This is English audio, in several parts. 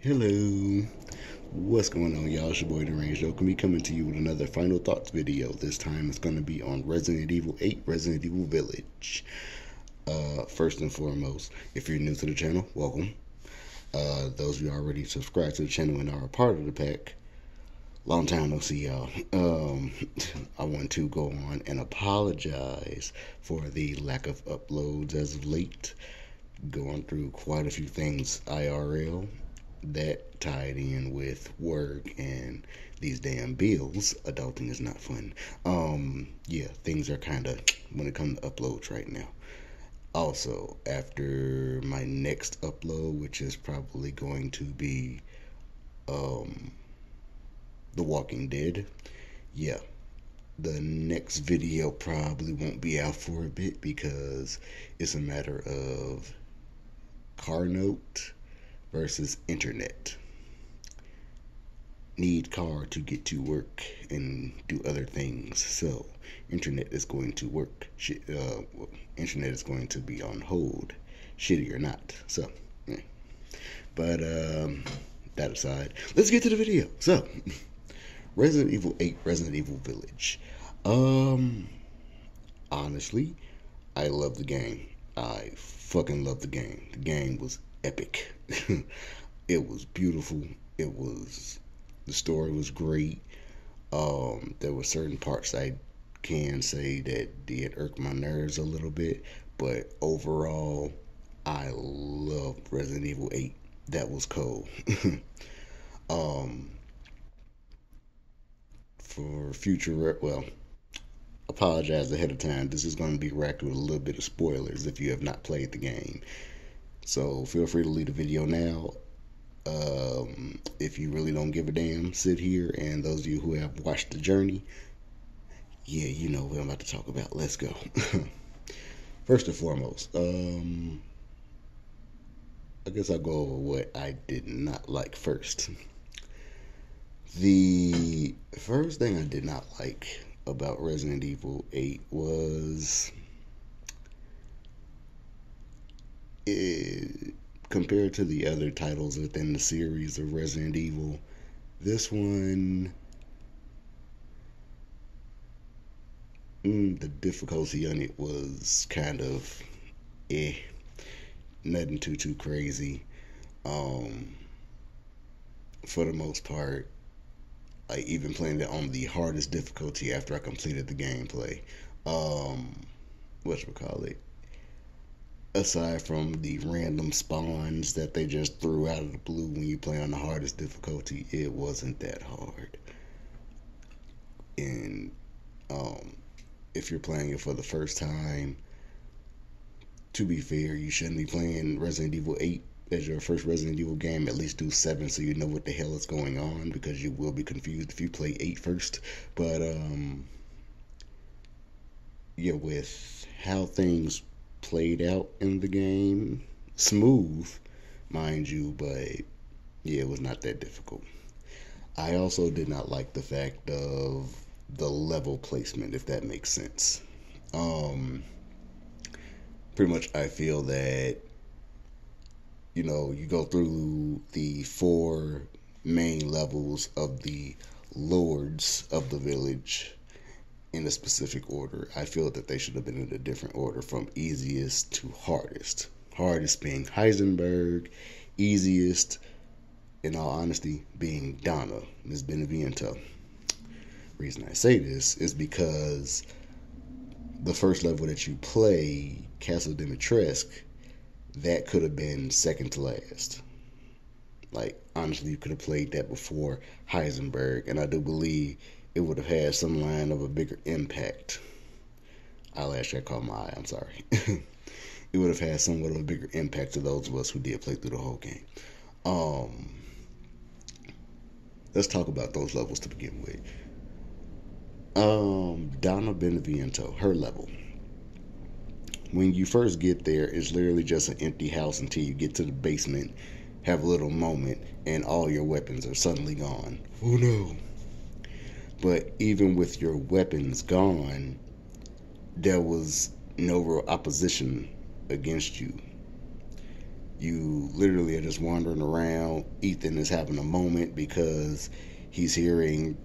Hello, what's going on, y'all? It's your boy Deranged Joe. Can be coming to you with another final thoughts video. This time it's going to be on Resident Evil 8 Resident Evil Village. First and foremost, if you're new to the channel, welcome. Those of you already subscribed to the channel and are a part of the pack, long time no see, y'all. I want to go on and apologize for the lack of uploads as of late. Going through quite a few things IRL that tied in with work and these damn bills. Adulting is not fun. Yeah, things are kind of, when it comes to uploads right now. Also, after my next upload, which is probably going to be The Walking Dead, yeah, the next video probably won't be out for a bit because it's a matter of car note versus internet. Need car to get to work and do other things, so internet is going to work. Internet is going to be on hold, shitty or not. So, yeah. But that aside, let's get to the video. So, Resident Evil 8, Resident Evil Village. Honestly, I love the game. I fucking love the game. The game was epic. It was beautiful. The story was great. There were certain parts I can say that did irk my nerves a little bit, but overall, I love Resident Evil 8. That was cool. For future, well, apologize ahead of time. This is going to be racked with a little bit of spoilers if you have not played the game. So feel free to leave the video now. If you really don't give a damn, sit here. And those of you who have watched the journey, yeah, you know what I'm about to talk about. Let's go. First and foremost, I guess I'll go over what I did not like first. The first thing I did not like about Resident Evil 8 was compared to the other titles within the series of Resident Evil, this one, the difficulty on it was kind of nothing too crazy. For the most part, I even playing it on the hardest difficulty after I completed the gameplay. Whatchamacallit, aside from the random spawns that they just threw out of the blue when you play on the hardest difficulty, it wasn't that hard. And if you're playing it for the first time, to be fair, you shouldn't be playing Resident Evil 8 as your first Resident Evil game. At least do 7 so you know what the hell is going on, because you will be confused if you play 8 first. But yeah, with how things played out in the game, smooth, mind you, but yeah, it was not that difficult. I also did not like the fact of the level placement, if that makes sense. Pretty much I feel that, you know, you go through the 4 main levels of the lords of the village in a specific order. I feel that they should have been in a different order, from easiest to hardest. Hardest being Heisenberg, easiest, in all honesty, being Donna, Miss Beneviento. Reason I say this is because the first level that you play, Castle Dimitrescu, that could have been second to last. Like, honestly, you could have played that before Heisenberg, and I do believe it would have had some line of a bigger impact. I'll actually call my eye, I'm sorry. It would have had somewhat of a bigger impact to those of us who did play through the whole game. Let's talk about those levels to begin with. Donna Beneviento, her level. When you first get there, it's literally just an empty house until you get to the basement, have a little moment, and all your weapons are suddenly gone. Oh no. But even with your weapons gone, there was no real opposition against you. You literally are just wandering around. Ethan is having a moment because he's hearing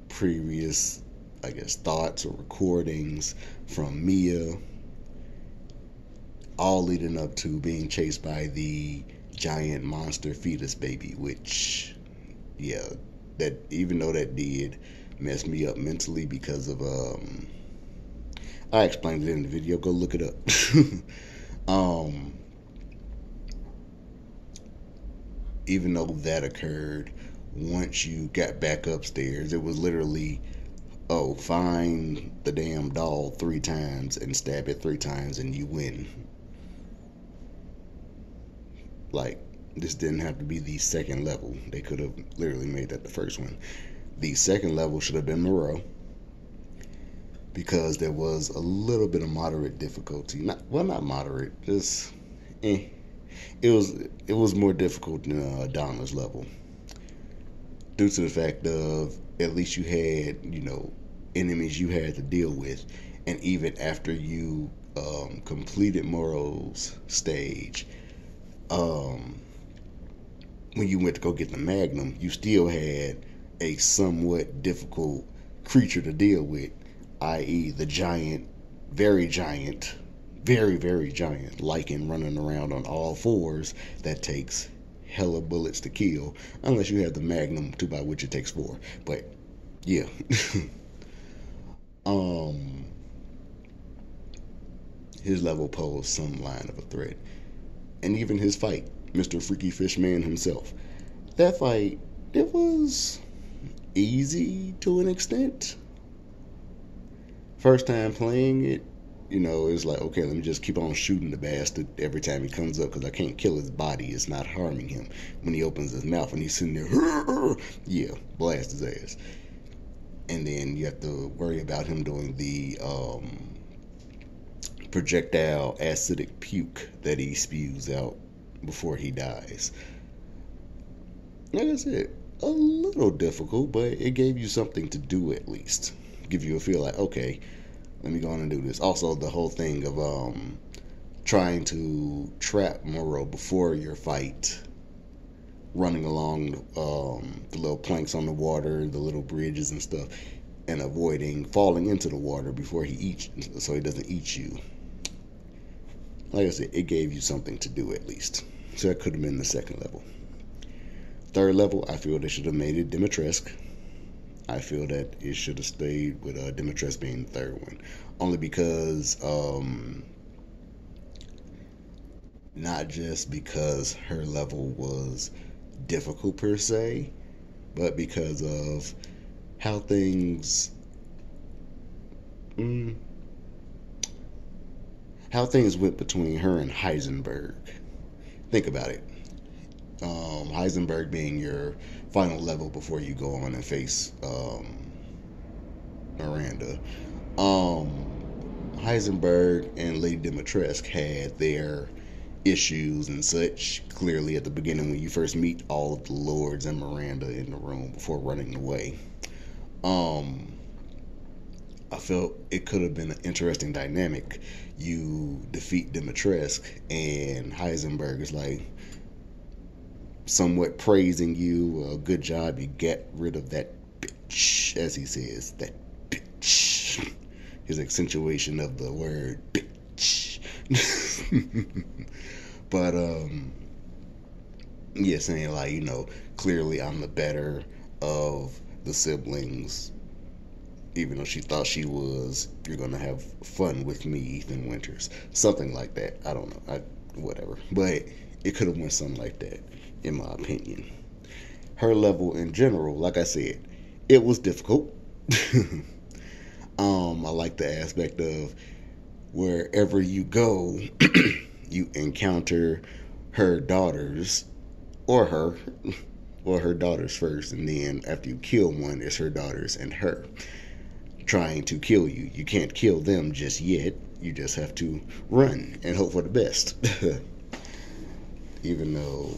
previous, I guess, thoughts or recordings from Mia, all leading up to being chased by the giant monster fetus baby, which, yeah, that even though that did mess me up mentally because of I explained it in the video, go look it up. Even though that occurred, once you got back upstairs, it was literally, oh, find the damn doll 3 times and stab it 3 times and you win. Like, this didn't have to be the second level. They could have literally made that the first one. The second level should have been Moreau, because there was a little bit of moderate difficulty. Not moderate, just It was more difficult than Donna's level, due to the fact of at least you had, enemies you had to deal with, and even after you completed Moreau's stage, when you went to go get the Magnum, you still had a somewhat difficult creature to deal with, i.e., the giant, very giant, very, very giant lichen running around on all fours that takes hella bullets to kill, unless you have the Magnum, to by which it takes 4. But yeah. His level posed some line of a threat. And even his fight, Mr. Freaky Fish Man himself. That fight, it was easy to an extent. First time playing it, it's like, okay, let me just keep on shooting the bastard every time he comes up, because I can't kill his body. It's not harming him. When he opens his mouth and he's sitting there, yeah, blast his ass. And then you have to worry about him doing the projectile acidic puke that he spews out before he dies. Like I said, a little difficult, but it gave you something to do at least. Give you a feel like, okay, let me go on and do this. Also, the whole thing of trying to trap Moreau before your fight, running along the little planks on the water, the little bridges and stuff, and avoiding falling into the water before he eats, so he doesn't eat you. Like I said, it gave you something to do at least. So that could have been the second level. Third level, I feel they should have made it Dimitrescu. I feel that it should have stayed with Dimitrescu being the third one. Only because, not just because her level was difficult per se, but because of how things went between her and Heisenberg. Think about it. Heisenberg being your final level before you go on and face Miranda. Heisenberg and Lady Dimitrescu had their issues and such, clearly at the beginning when you first meet all of the lords and Miranda in the room before running away. I felt it could have been an interesting dynamic. You defeat Dimitrescu and Heisenberg is like somewhat praising you. Good job, you get rid of that bitch, as he says, that bitch. His accentuation of the word bitch. But yeah, saying like, clearly I'm the better of the siblings, even though she thought she was. You're gonna have fun with me, Ethan Winters, something like that. I don't know, whatever, but it could have went something like that, in my opinion. Her level in general, like I said, it was difficult. I like the aspect of wherever you go, you encounter her daughters, or her daughters first, and then after you kill one, it's her daughters and her trying to kill you. You can't kill them just yet. You just have to run and hope for the best. Even though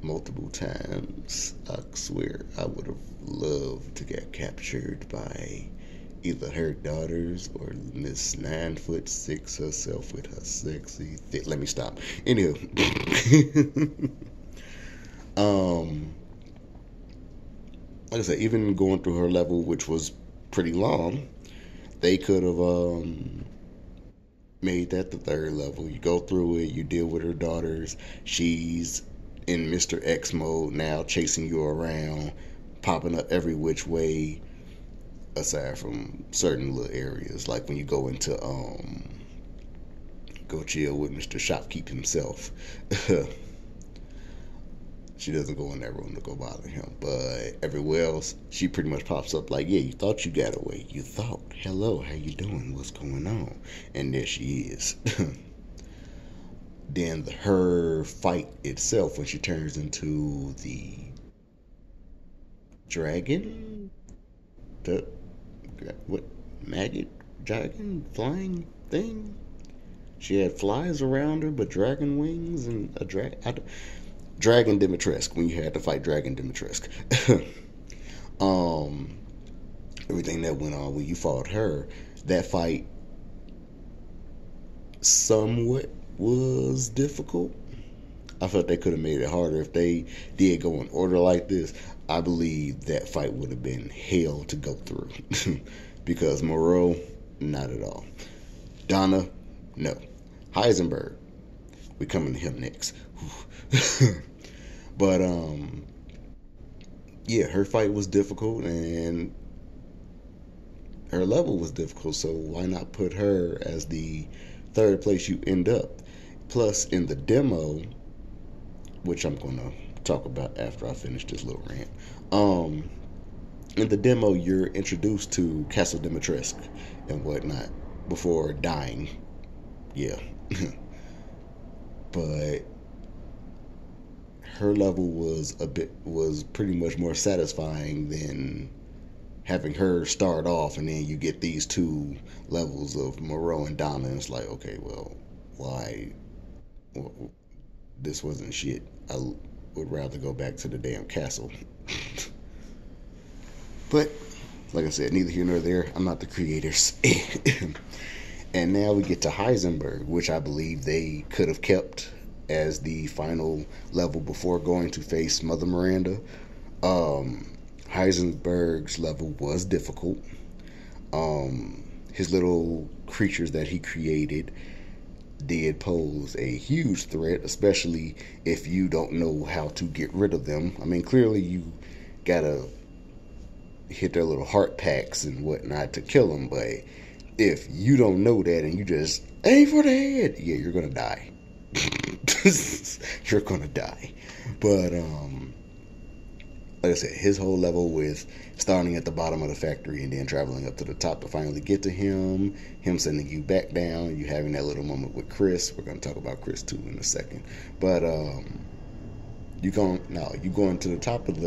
multiple times, I swear, I would have loved to get captured by either her daughters or Miss 9'6" herself with her sexy thick. Let me stop. Anywho, um, like I said, even going through her level, which was pretty long, they could have made that the third level. You go through it, you deal with her daughters. She's in Mr. X mode now, chasing you around, popping up every which way, aside from certain little areas, like when you go into go chill with Mr. Shopkeep himself. She doesn't go in that room to go bother him, but everywhere else, she pretty much pops up like, yeah, you thought you got away. You thought, hello, how you doing? What's going on? And there she is. Then her fight itself, when she turns into the dragon, the what maggot dragon flying thing. She had flies around her, but dragon wings and a Dragon Dimitrescu, when you had to fight Dragon Dimitrescu. Everything that went on when you fought her, that fight somewhat was difficult. I felt they could have made it harder if they did go in order like this. I believe that fight would have been hell to go through. Because Moreau, not at all. Donna, no. Heisenberg, we coming to him next. But yeah, her fight was difficult and her level was difficult, so why not put her as the third place you end up? Plus, in the demo, which I'm gonna talk about after I finish this little rant, in the demo you're introduced to Castle Dimitrescu and whatnot before dying. Yeah. But her level was pretty much more satisfying than having her start off and then you get these two levels of Moreau and Donna, and it's like, okay, well, why? Well, this wasn't shit. I would rather go back to the damn castle. But like I said, neither here nor there. I'm not the creators. And now we get to Heisenberg, which I believe they could have kept as the final level before going to face Mother Miranda. Heisenberg's level was difficult. His little creatures that he created did pose a huge threat, especially if you don't know how to get rid of them. I mean, clearly you gotta hit their little heart packs and whatnot to kill them, but if you don't know that and you just aim for the head, yeah, you're gonna die. You're gonna die. But like I said, his whole level with starting at the bottom of the factory and then traveling up to the top to finally get to him sending you back down, you having that little moment with Chris. We're gonna talk about Chris too in a second. But you going to the top of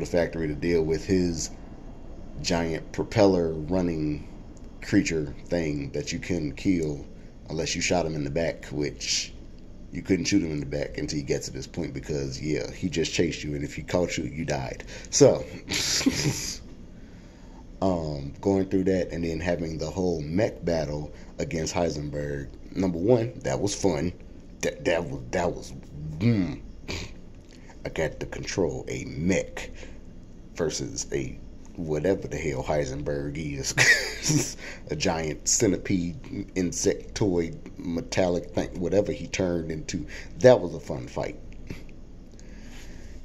the factory to deal with his giant propeller running creature thing that you couldn't kill unless you shot him in the back, which you couldn't shoot him in the back until you get to this point because, yeah, he just chased you, and if he caught you, you died. So, going through that and then having the whole mech battle against Heisenberg, number one, that was fun. That was I got to control a mech versus a whatever the hell Heisenberg is. A giant centipede, insectoid, metallic thing, whatever he turned into. That was a fun fight.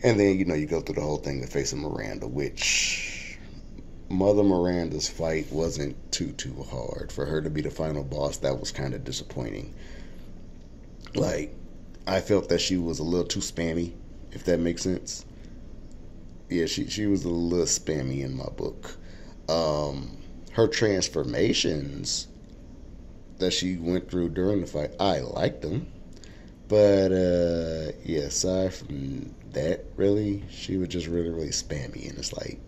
And then, you go through the whole thing to face Miranda, which Mother Miranda's fight wasn't too hard. For her to be the final boss, that was kind of disappointing. Like, I felt that she was a little too spammy, if that makes sense. Yeah, she was a little spammy in my book. Her transformations that she went through during the fight, I liked them. But, yeah, aside from that, really, she was just really, really spammy. And it's like,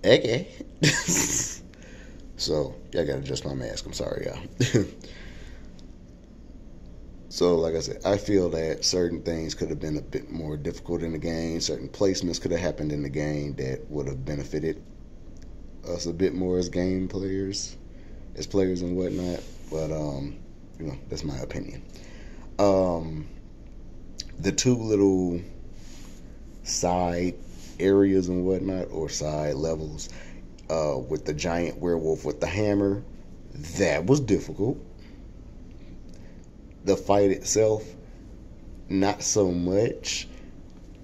okay. So, yeah, I gotta adjust my mask. I'm sorry, y'all. So, like I said, I feel that certain things could have been a bit more difficult in the game. Certain placements could have happened in the game that would have benefited us a bit more as game players, as players and whatnot. But that's my opinion. Um, the two little side areas and whatnot, or side levels, with the giant werewolf with the hammer, that was difficult. The fight itself, not so much.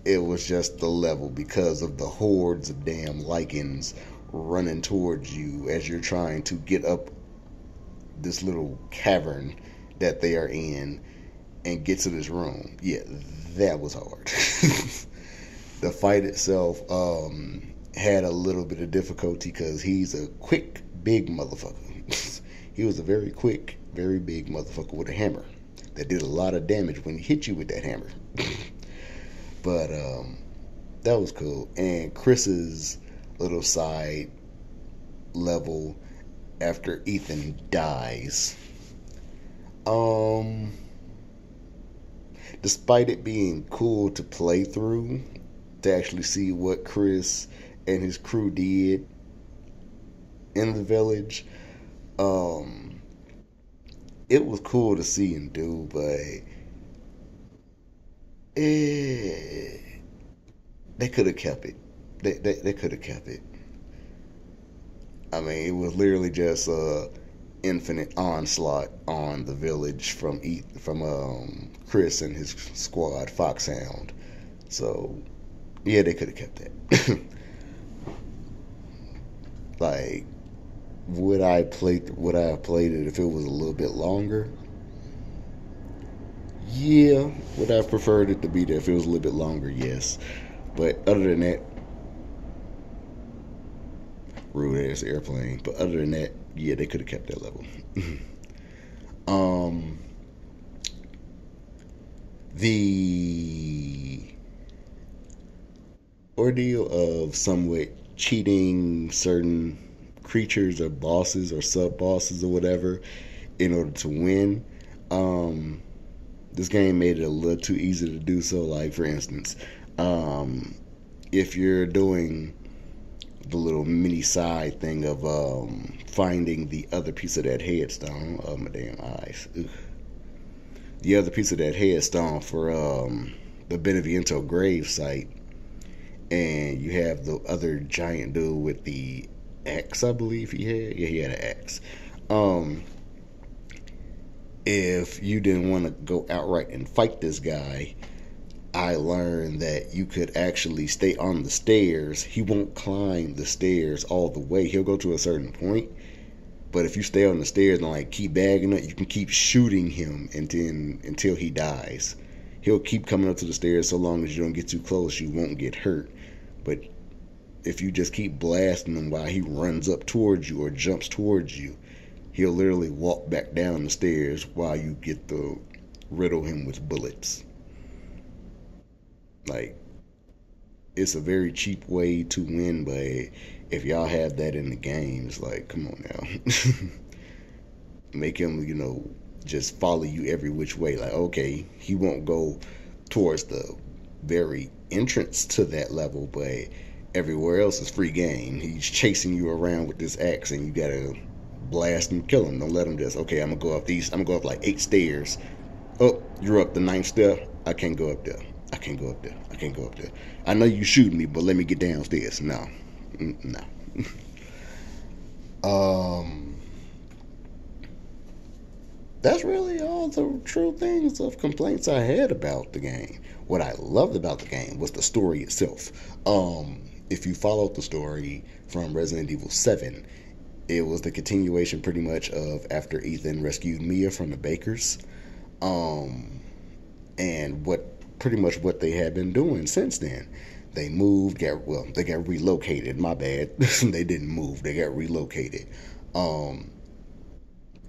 It was just the level because of the hordes of damn lichens running towards you as you're trying to get up this little cavern that they are in and get to this room. Yeah, that was hard. The fight itself had a little bit of difficulty because he's a quick, big motherfucker. He was a very quick, very big motherfucker with a hammer that did a lot of damage when he hit you with that hammer. But that was cool. And Chris's little side level after Ethan dies, despite it being cool to play through, to actually see what Chris and his crew did in the village, it was cool to see and do, but they could have kept it. They could have kept it. I mean, it was literally just a infinite onslaught on the village from Chris and his squad, Foxhound. So yeah, they could have kept that. Like, would I have played it if it was a little bit longer? Yeah. Would I have preferred it to be there if it was a little bit longer? Yes. But other than that, rude ass airplane. But other than that, yeah, they could have kept that level. The ordeal of somewhat cheating certain creatures or bosses or sub bosses or whatever in order to win. This game made it a little too easy to do so. Like, for instance, if you're doing the little mini side thing of finding the other piece of that headstone, oh my damn eyes, ugh. The other piece of that headstone for the Beneviento grave site, and you have the other giant dude with the axe, I believe he had. Yeah, he had an axe. If you didn't want to go outright and fight this guy, I learned that you could actually stay on the stairs. He won't climb the stairs all the way. He'll go to a certain point, but if you stay on the stairs and like keep bagging it, you can keep shooting him until he dies. He'll keep coming up to the stairs so long as you don't get too close. You won't get hurt. But if you just keep blasting him while he runs up towards you or jumps towards you, he'll literally walk back down the stairs while you get to riddle him with bullets. Like, it's a very cheap way to win, but if y'all have that in the games, like, come on now. Make him, just follow you every which way. Like, okay, he won't go towards the very entrance to that level, but everywhere else is free game. He's chasing you around with this axe, and you gotta blast and kill him. Don't let him just, okay, I'm gonna go up like 8 stairs. Oh, you're up the 9th step. I can't go up there. I can't go up there. I can't go up there. I know you shooting me, but let me get downstairs. No. No. That's really all the true things of complaints I had about the game. What I loved about the game was the story itself. If you followed the story from Resident Evil 7, it was the continuation pretty much of after Ethan rescued Mia from the Bakers. And pretty much what they had been doing since then. They moved, they got relocated. My bad. They didn't move. They got relocated.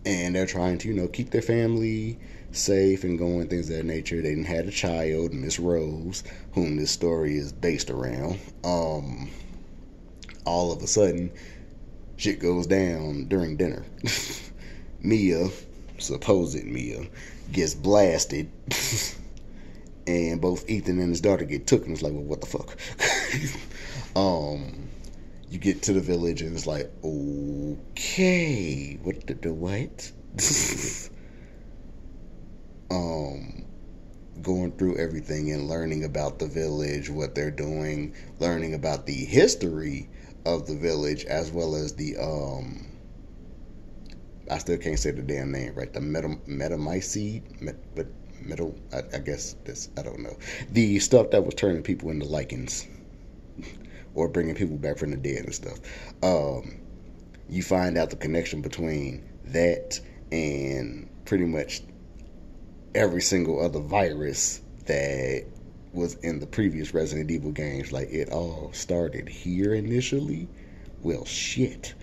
And they're trying to, keep their family safe and going, things of that nature. They didn't have a child, Miss Rose, whom this story is based around. All of a sudden, shit goes down during dinner. Mia, supposed Mia, gets blasted, and both Ethan and his daughter get took, and it's like, well, what the fuck? You get to the village, and it's like, okay, what the what? Going through everything and learning about the village, what they're doing, learning about the history of the village, as well as the I still can't say the damn name right. The metamycete, but metal. I guess this. I don't know. The stuff that was turning people into lichens, or bringing people back from the dead and stuff. You find out the connection between that and pretty much every single other virus that was in the previous Resident Evil games. Like, it all started here initially. Well, shit.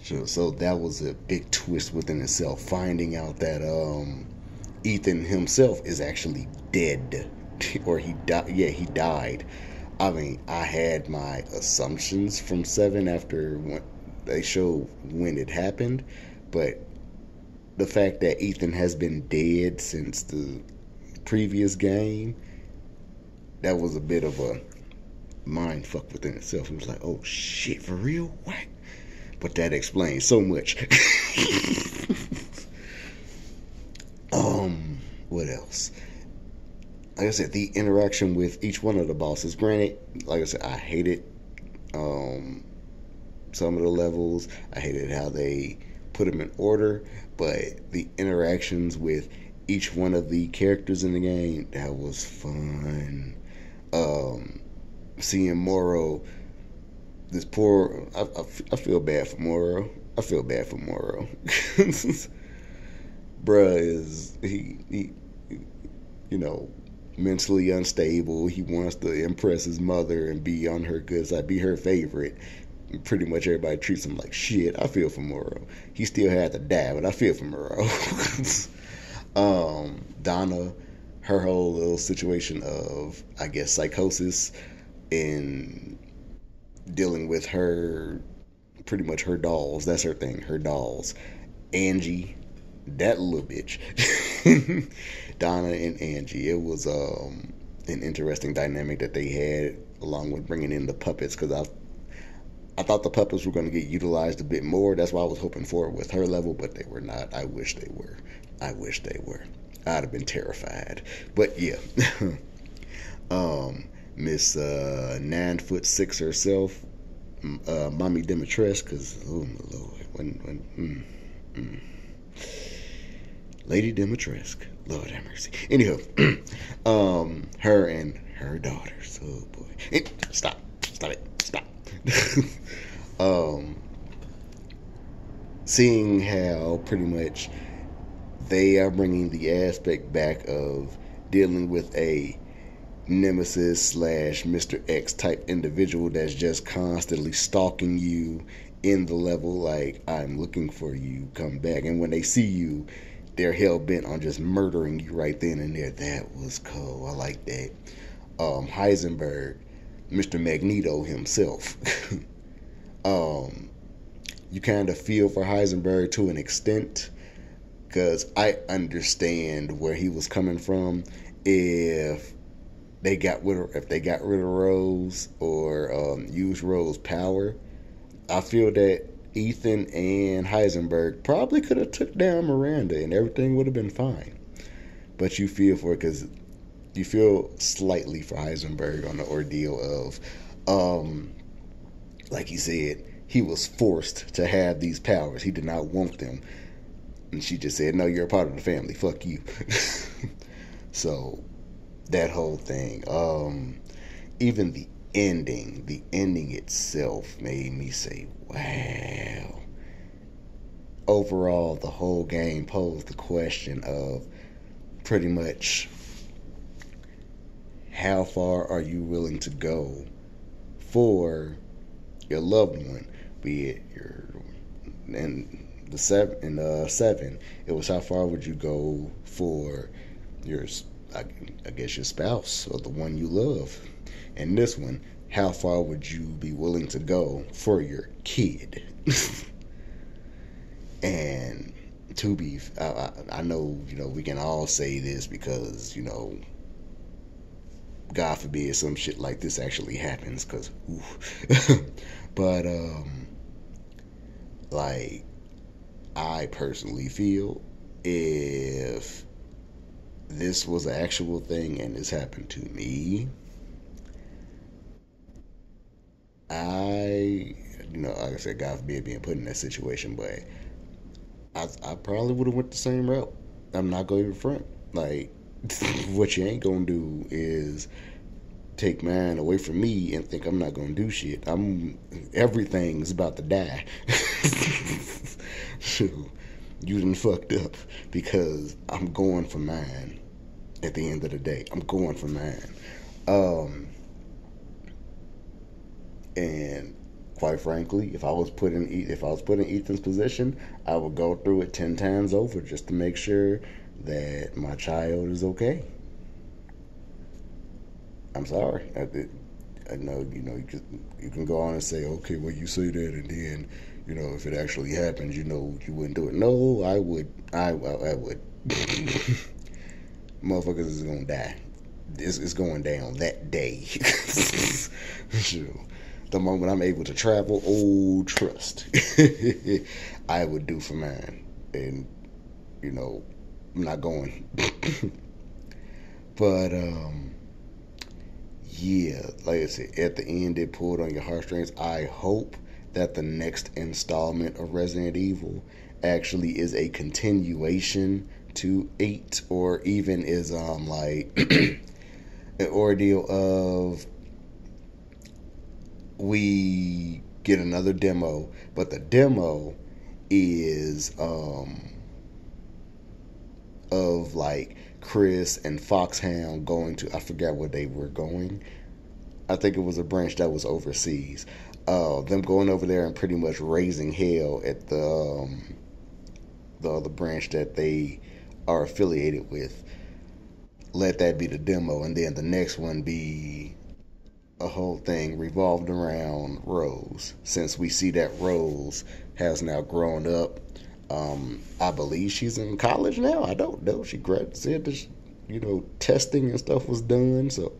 So that was a big twist within itself. Finding out that Ethan himself is actually dead. Or he died. Yeah, he died. I mean, I had my assumptions from 7 after when they showed when it happened. But the fact that Ethan has been dead since the previous game, that was a bit of a mind fuck within itself. It was like, oh shit, for real? What? But that explains so much. What else? Like I said, the interaction with each one of the bosses. Granted, like I said, I hated some of the levels. I hated how they put them in order. But the interactions with each one of the characters in the game, that was fun. Seeing Moro, this poor, I feel bad for Moro. I feel bad for Moro. Bruh is, he, you know, mentally unstable. He wants to impress his mother and be on her good side, be her favorite. Pretty much everybody treats him like shit. I feel for Moro. He still had to die, but I feel for Moro. Donna, her whole little situation of, I guess, psychosis and dealing with her, pretty much her dolls. That's her thing, her dolls. Angie, that little bitch. Donna and Angie. It was an interesting dynamic that they had, along with bringing in the puppets, because I thought the puppets were going to get utilized a bit more. That's why I was hoping for it with her level, but they were not. I wish they were. I wish they were. I'd have been terrified. But yeah. Miss 9'6" herself, Mommy Dimitrescu, because, oh my lord, Lady Dimitrescu, Lord have mercy. Anywho, her and her daughters, oh boy. Stop it. Seeing how pretty much they are bringing the aspect back of dealing with a nemesis slash Mr. X type individual that's just constantly stalking you in the level, like, I'm looking for you, come back. And when they see you, they're hell-bent on just murdering you right then and there. That was cool. I like that. Heisenberg, Mr. Magneto himself. You kind of feel for Heisenberg to an extent, because I understand where he was coming from. If they got rid of Rose, or used Rose's power, I feel that Ethan and Heisenberg probably could have took down Miranda and everything would have been fine. But you feel for it, because you feel slightly for Heisenberg on the ordeal of, like he said, he was forced to have these powers. He did not want them. And she just said, no, you're a part of the family. Fuck you. So, that whole thing. Even the ending itself made me say, wow. Overall, the whole game posed the question of pretty much, how far are you willing to go for your loved one? Be it your, and the 7, it was how far would you go for your, I guess, your spouse or the one you love. And this one, how far would you be willing to go for your kid? And to be, I know, we can all say this because, God forbid some shit like this actually happens, because, but, like, I personally feel if this was an actual thing and this happened to me, like I said, God forbid being put in that situation, but I probably would have went the same route. I'm not going to front. Like, what you ain't gonna do is take mine away from me and think I'm not gonna do shit. Everything's about to die. So you done fucked up because I'm going for mine. At the end of the day, I'm going for mine. And quite frankly, if I was put in Ethan's position, I would go through it 10 times over just to make sure that my child is okay. I'm sorry. I know, you can go on and say, okay, well, you say that, and then, if it actually happens, you wouldn't do it. No, I would. I would. Motherfuckers is gonna die. It's going down that day. Sure. The moment I'm able to travel, trust. I would do for mine. And, I'm not going. But, yeah, like I said, at the end, it pulled on your heartstrings. I hope that the next installment of Resident Evil actually is a continuation to 8, or even is like an ordeal of we get another demo, but the demo is of like Chris and Foxhound going to, I forgot where they were going. I think it was a branch that was overseas. Them going over there and pretty much raising hell at the other branch that they are affiliated with. Let that be the demo, and then the next one be a whole thing revolved around Rose. Since we see that Rose has now grown up, I believe she's in college now. I don't know. She said that testing and stuff was done. So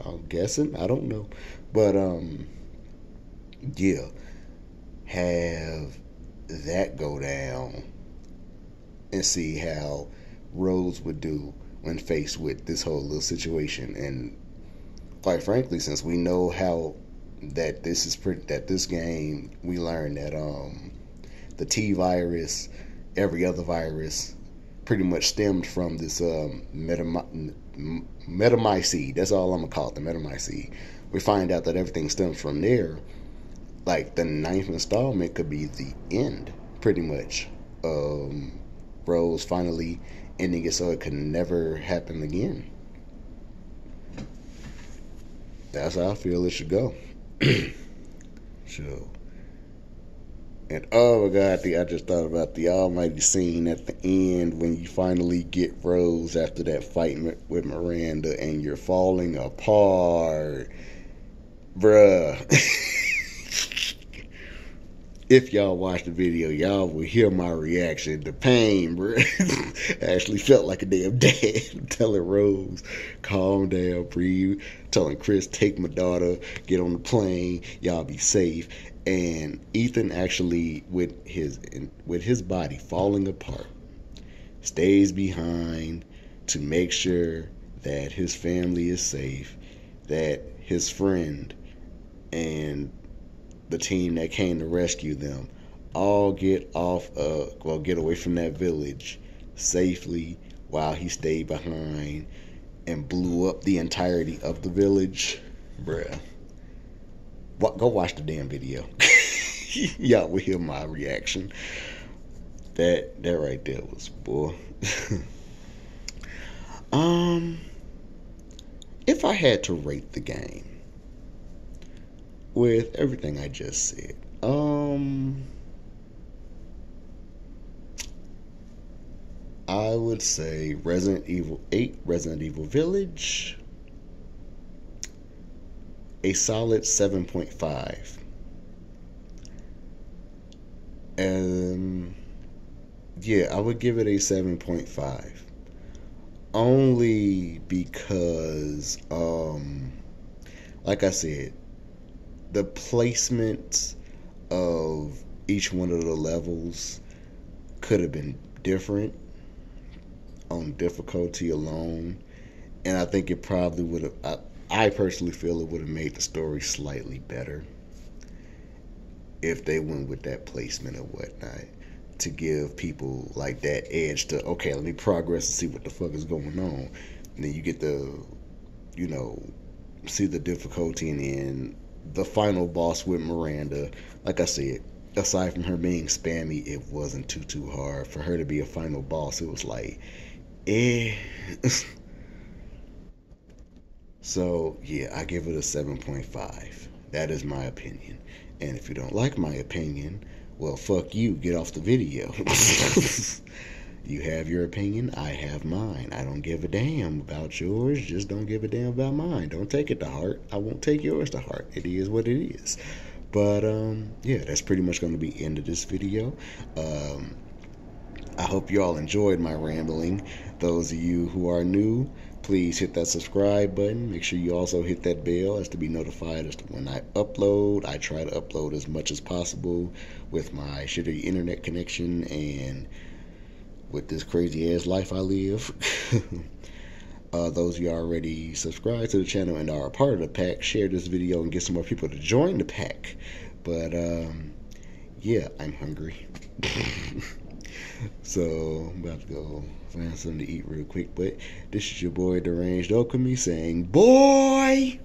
I'm guessing. I don't know, but yeah, have that go down and see how Rose would do when faced with this whole little situation. And quite frankly, since we know how that this game, we learned that the T virus, every other virus, pretty much stemmed from this metamycete. That's all I'm gonna call it, the metamycete. We find out that everything stems from there. Like, the 9th installment could be the end, pretty much. Rose finally ending it so it could never happen again. That's how I feel it should go. So, and oh my God, I just thought about the almighty scene at the end when you finally get Rose after that fight with Miranda and you're falling apart. Bruh. If y'all watch the video, y'all will hear my reaction. The pain, bro. I actually felt like a damn dad. I'm telling Rose, calm down, breathe. Telling Chris, take my daughter, get on the plane, y'all be safe. And Ethan actually, with his body falling apart, stays behind to make sure that his family is safe, that his friend and the team that came to rescue them all get away from that village safely, while he stayed behind and blew up the entirety of the village. Bruh, go watch the damn video. Y'all will hear my reaction. That right there was, boy. If I had to rate the game with everything I just said, I would say Resident Evil 8, Resident Evil Village, a solid 7.5. And Yeah, I would give it a 7.5. Only because, like I said, the placement of each one of the levels could have been different on difficulty alone. And I think it probably would have, I personally feel it would have made the story slightly better if they went with that placement or whatnot to give people like that edge to, okay, let me progress and see what the fuck is going on. And then you get the, you know, see the difficulty, and then the final boss with Miranda. Like I said, aside from her being spammy, it wasn't too hard for her to be a final boss. It was like, eh. So yeah, I give it a 7.5. That is my opinion. And if you don't like my opinion, well, fuck you. Get off the video. You have your opinion, I have mine. I don't give a damn about yours. Just don't give a damn about mine. Don't take it to heart. I won't take yours to heart. It is what it is. But yeah, that's pretty much going to be the end of this video. I hope you all enjoyed my rambling. Those of you who are new, please hit that subscribe button. Make sure you also hit that bell as to be notified as to when I upload. I try to upload as much as possible with my shitty internet connection and with this crazy ass life I live. Those of you already subscribed to the channel and are a part of the pack, share this video and get some more people to join the pack. But yeah, I'm hungry. So I'm about to go find something to eat real quick. But this is your boy Deranged Alchemy saying, boy!